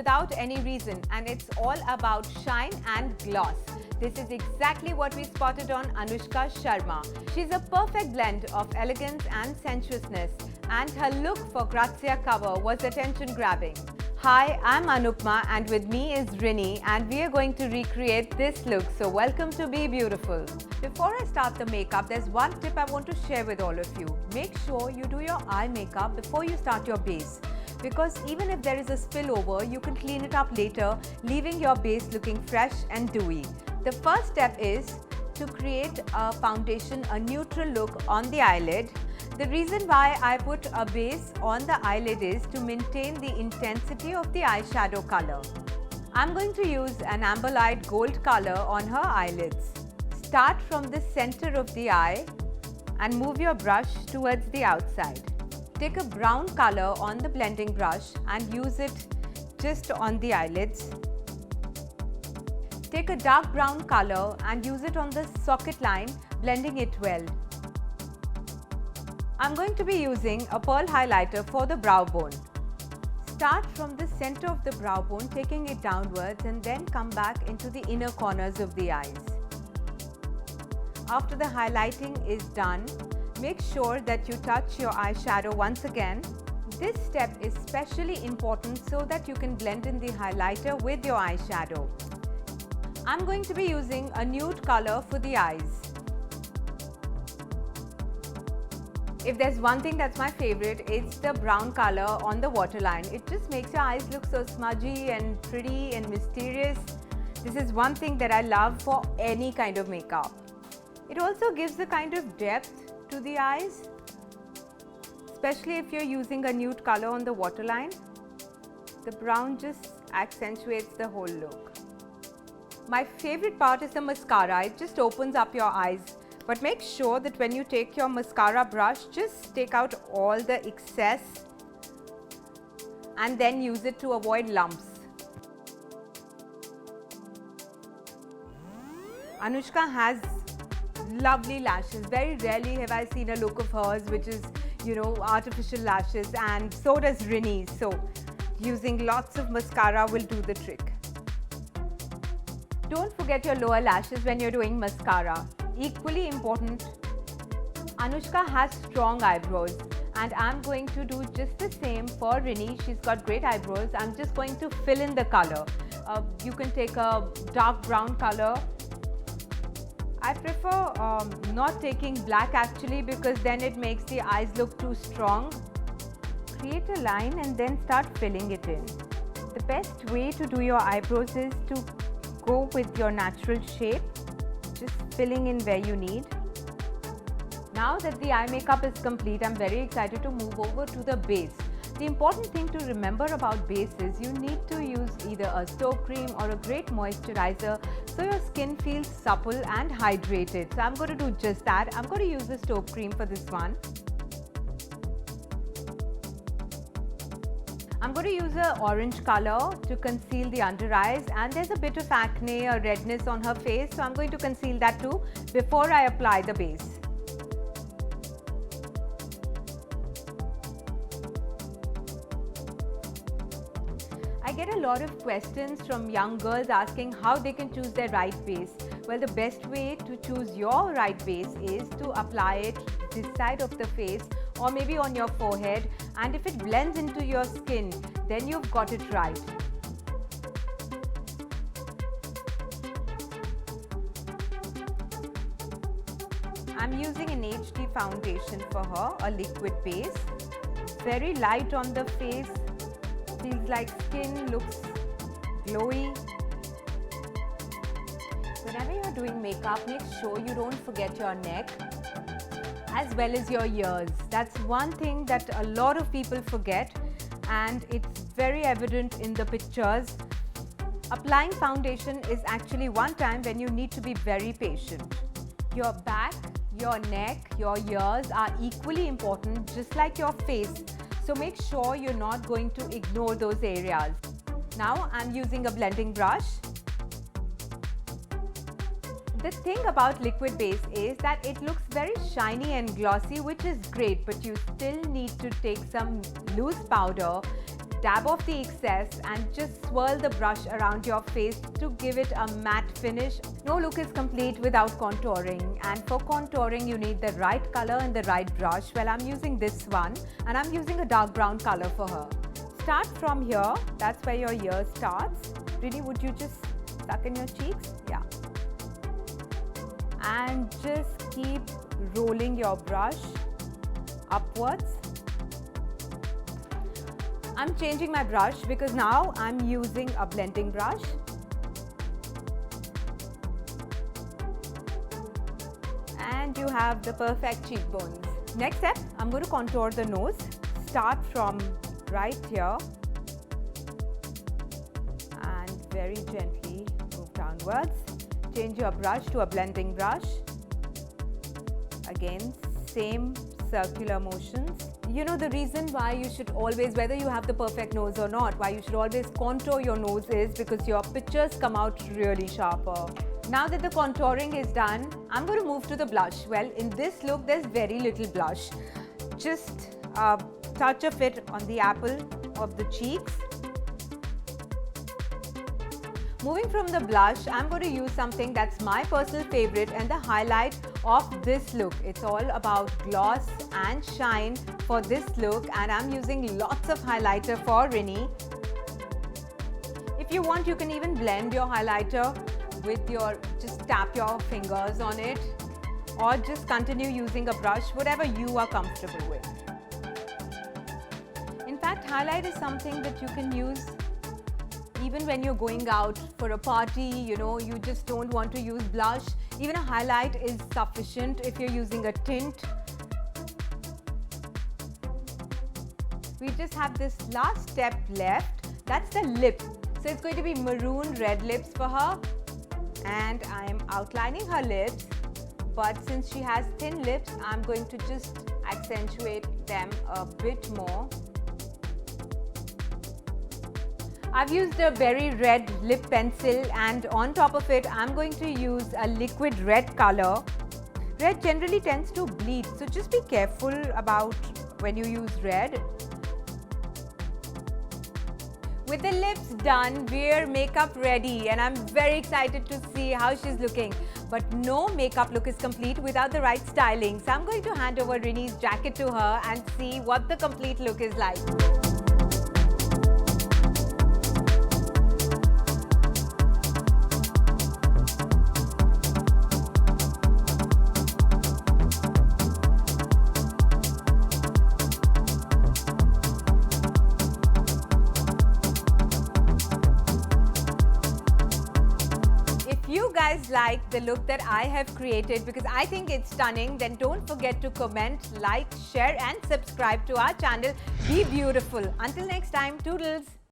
without any reason, and it's all about shine and gloss. This is exactly what we spotted on Anushka Sharma. She's a perfect blend of elegance and sensuousness, and her look for Grazia cover was attention-grabbing. Hi, I'm Anupma, and with me is Rini, and we are going to recreate this look. So welcome to Be Beautiful. Before I start the makeup, there's one tip I want to share with all of you. Make sure you do your eye makeup before you start your base, because even if there is a spillover, you can clean it up later, leaving your base looking fresh and dewy. The first step is to create a foundation, a neutral look on the eyelid. The reason why I put a base on the eyelid is to maintain the intensity of the eyeshadow color. I'm going to use an amber light gold color on her eyelids. Start from the center of the eye and move your brush towards the outside. Take a brown color on the blending brush and use it just on the eyelids. Take a dark brown color and use it on the socket line, blending it well. I'm going to be using a pearl highlighter for the brow bone. Start from the center of the brow bone, taking it downwards, and then come back into the inner corners of the eyes. After the highlighting is done, make sure that you touch your eyeshadow once again. This step is especially important so that you can blend in the highlighter with your eyeshadow. I'm going to be using a nude color for the eyes. If there's one thing that's my favorite, it's the brown color on the waterline. It just makes your eyes look so smudgy and pretty and mysterious. This is one thing that I love for any kind of makeup. It also gives a kind of depth to the eyes, especially if you're using a nude color on the waterline. The brown just accentuates the whole look. My favorite part is the mascara. It just opens up your eyes. But make sure that when you take your mascara brush, just take out all the excess and then use it to avoid lumps. Anushka has lovely lashes. Very rarely have I seen a look of hers which is, artificial lashes, and so does Rini. So using lots of mascara will do the trick. Don't forget your lower lashes when you're doing mascara. Equally important, Anushka has strong eyebrows, and I'm going to do just the same for Rini. She's got great eyebrows. I'm just going to fill in the color. You can take a dark brown color. I prefer not taking black actually, because then it makes the eyes look too strong. Create a line and then start filling it in. The best way to do your eyebrows is to go with your natural shape, just filling in where you need. Now that the eye makeup is complete, I'm very excited to move over to the base. The important thing to remember about base is you need to use either a stove cream or a great moisturizer so your skin feels supple and hydrated. So I'm going to do just that. I'm going to use the stove cream for this one. I'm going to use an orange color to conceal the under eyes, and there's a bit of acne or redness on her face, so I'm going to conceal that too before I apply the base. I get a lot of questions from young girls asking how they can choose their right base. Well, the best way to choose your right base is to apply it this side of the face or maybe on your forehead, and if it blends into your skin, then you've got it right. I'm using an HD foundation for her, a liquid base. Very light on the face, feels like skin, looks glowy. Whenever you're doing makeup, make sure you don't forget your neck as well as your ears. That's one thing that a lot of people forget, and it's very evident in the pictures. Applying foundation is actually one time when you need to be very patient. Your back, your neck, your ears are equally important, just like your face. So make sure you're not going to ignore those areas. Now I'm using a blending brush. The thing about liquid base is that it looks very shiny and glossy, which is great, but you still need to take some loose powder dab off the excess and just swirl the brush around your face to give it a matte finish. No look is complete without contouring, and for contouring you need the right color and the right brush. Well, I'm using this one and I'm using a dark brown color for her. Start from here, that's where your ear starts. Really, would you just suck in your cheeks? Yeah. And just keep rolling your brush upwards. I'm changing my brush because now I'm using a blending brush. And you have the perfect cheekbones. Next step, I'm going to contour the nose. Start from right here and very gently move downwards. Change your brush to a blending brush. Again, same circular motions. You know, the reason why you should always, whether you have the perfect nose or not, why you should always contour your nose is because your pictures come out really sharper. Now that the contouring is done, I'm going to move to the blush. Well, in this look, there's very little blush. Just a touch of it on the apple of the cheeks. Moving from the blush, I'm going to use something that's my personal favorite and the highlight of this look. It's all about gloss and shine for this look, and I'm using lots of highlighter for Rini. If you want, you can even blend your highlighter with your, just tap your fingers on it, or just continue using a brush, whatever you are comfortable with. In fact, highlight is something that you can use even when you're going out for a party, you know, you just don't want to use blush. Even a highlight is sufficient if you're using a tint. We just have this last step left. That's the lip. So it's going to be maroon red lips for her. And I'm outlining her lips. But since she has thin lips, I'm going to just accentuate them a bit more. I've used a very red lip pencil, and on top of it I'm going to use a liquid red color. Red generally tends to bleed, so just be careful about when you use red. With the lips done, we're makeup ready, and I'm very excited to see how she's looking. But no makeup look is complete without the right styling. So I'm going to hand over Rini's jacket to her and see what the complete look is like. You guys like the look that I have created, because I think it's stunning, then don't forget to comment, like, share and subscribe to our channel. Be beautiful. Until next time, toodles.